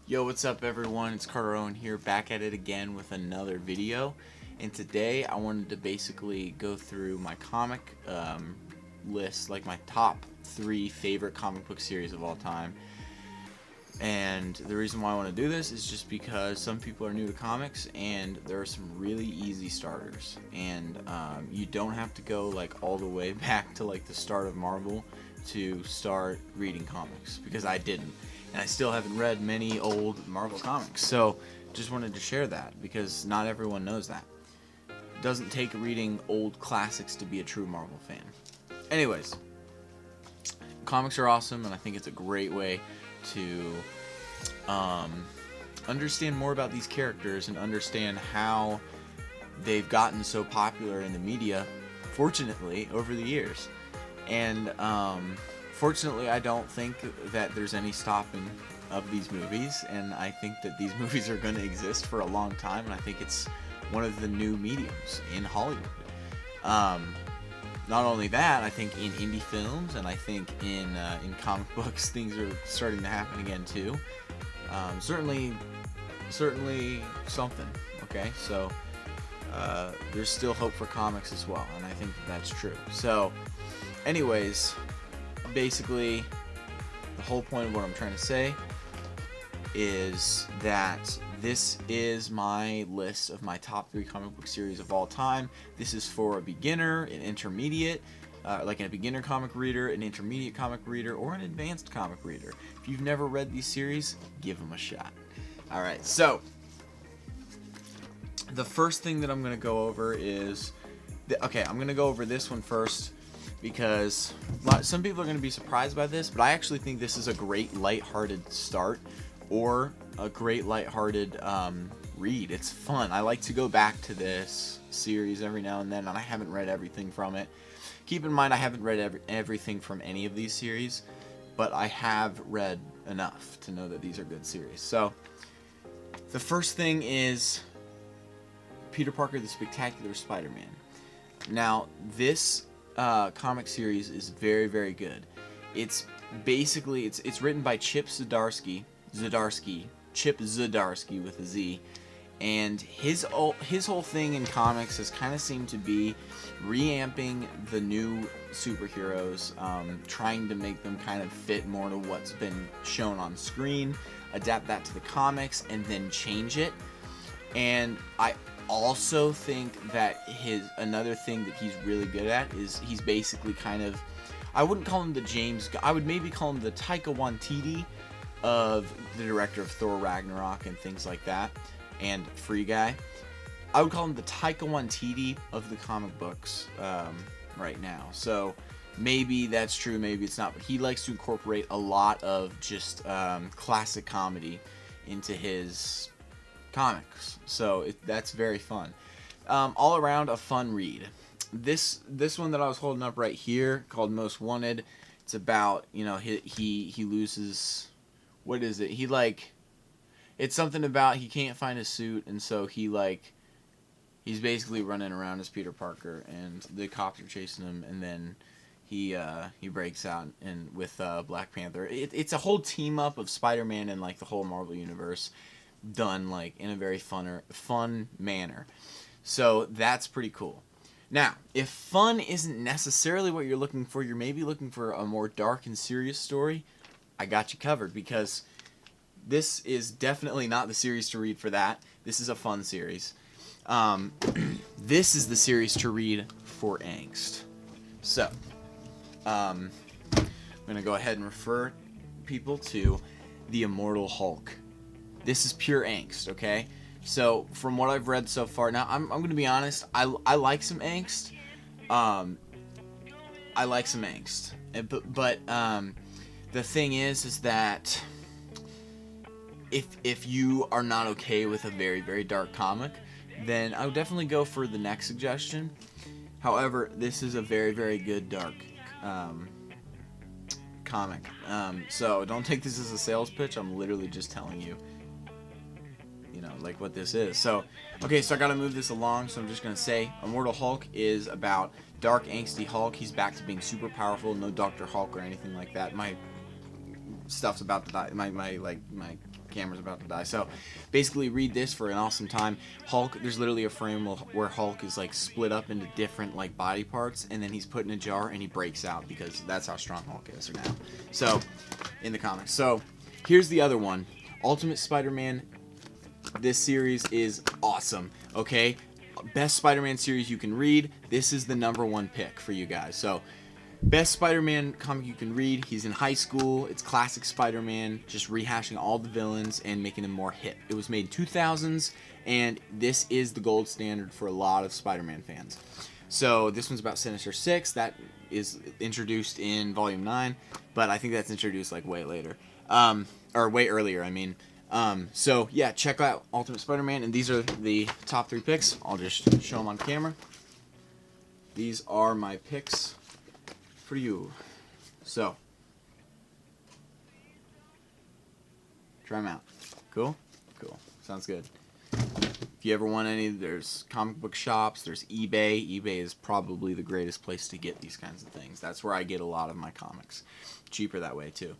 Yo, what's up everyone? It's Owen here, back at it again with another video. And today I wanted to basically go through my comic list, like my top 3 favorite comic book series of all time. And the reason why I want to do this is just because some people are new to comics and there are some really easy starters. And you don't have to go like all the way back to like the start of Marvel to start reading comics, because I didn't. And I still haven't read many old Marvel comics, so just wanted to share that because not everyone knows that. It doesn't take reading old classics to be a true Marvel fan. Anyways, comics are awesome, and I think it's a great way to understand more about these characters and understand how they've gotten so popular in the media, fortunately, over the years. And fortunately, I don't think that there's any stopping of these movies, and I think that these movies are going to exist for a long time, and I think it's one of the new mediums in Hollywood. Not only that, I think in indie films, and I think in comic books, things are starting to happen again too. Certainly something. Okay, so there's still hope for comics as well, and I think that's true. So, anyways, basically, the whole point of what I'm trying to say is that this is my list of my top 3 comic book series of all time. This is for a beginner, an intermediate, like a beginner comic reader, an intermediate comic reader, or an advanced comic reader. If you've never read these series, give them a shot. Alright, so the first thing that I'm going to go over is... I'm going to go over this one first, because some people are going to be surprised by this, but I actually think this is a great lighthearted start, or a great lighthearted read. It's fun. I like to go back to this series every now and then, and I haven't read everything from it. Keep in mind, I haven't read everything from any of these series, but I have read enough to know that these are good series. So, the first thing is Peter Parker the Spectacular Spider-Man. Now, this comic series is very, very good. It's basically it's written by Chip Zdarsky with a Z, and his whole thing in comics has kind of seemed to be reamping the new superheroes, trying to make them kind of fit more to what's been shown on screen, adapt that to the comics, and then change it. And I also think that another thing that he's really good at is he's basically kind of, I wouldn't call him I would maybe call him the Taika Waititi of the director of Thor Ragnarok and things like that, and Free Guy. I would call him the Taika Waititi of the comic books right now. So maybe that's true, maybe it's not, but he likes to incorporate a lot of just classic comedy into his comics, so that's very fun. All around a fun read. This one that I was holding up right here, called Most Wanted, it's about, he loses, what is it? It's something about he can't find a suit, and so he's basically running around as Peter Parker, and the cops are chasing him, and then he breaks out and with Black Panther. It's a whole team up of Spider-Man and like the whole Marvel universe, done like in a very fun manner. So that's pretty cool. Now, if fun isn't necessarily what you're looking for, you're maybe looking for a more dark and serious story, I got you covered, because this is definitely not the series to read for that. This is a fun series. This is the series to read for angst. So, I'm going to go ahead and refer people to The Immortal Hulk. This is pure angst, okay? So, from what I've read so far, now, I'm going to be honest, I like some angst. But the thing is that if you are not okay with a very, very dark comic, then I would definitely go for the next suggestion. However, this is a very, very good dark comic. So, don't take this as a sales pitch. I'm literally just telling you, like what this is. So, okay, so I gotta move this along, so I'm just gonna say Immortal Hulk is about dark, angsty Hulk. He's back to being super powerful, no Dr. Hulk or anything like that. My stuff's about to die. My camera's about to die. So basically read this for an awesome time. Hulk, there's literally a frame where Hulk is like split up into different like body parts, and then he's put in a jar and he breaks out because that's how strong Hulk is now. So in the comics. So here's the other one, Ultimate Spider-Man. This series is awesome. Okay, best Spider-Man series you can read. This is the #1 pick for you guys. So best Spider-Man comic you can read. He's in high school. It's classic Spider-Man, just rehashing all the villains and making them more hip. It was made 2000s, and this is the gold standard for a lot of Spider-Man fans. So this one's about Sinister Six. That is introduced in Volume 9, but I think that's introduced like way later. Or way earlier, I mean. So yeah, check out Ultimate Spider-Man, and these are the top 3 picks. I'll just show them on camera. These are my picks for you. So try them out. Cool? Cool. Sounds good. If you ever want any, there's comic book shops, there's eBay. eBay is probably the greatest place to get these kinds of things. That's where I get a lot of my comics. Cheaper that way too.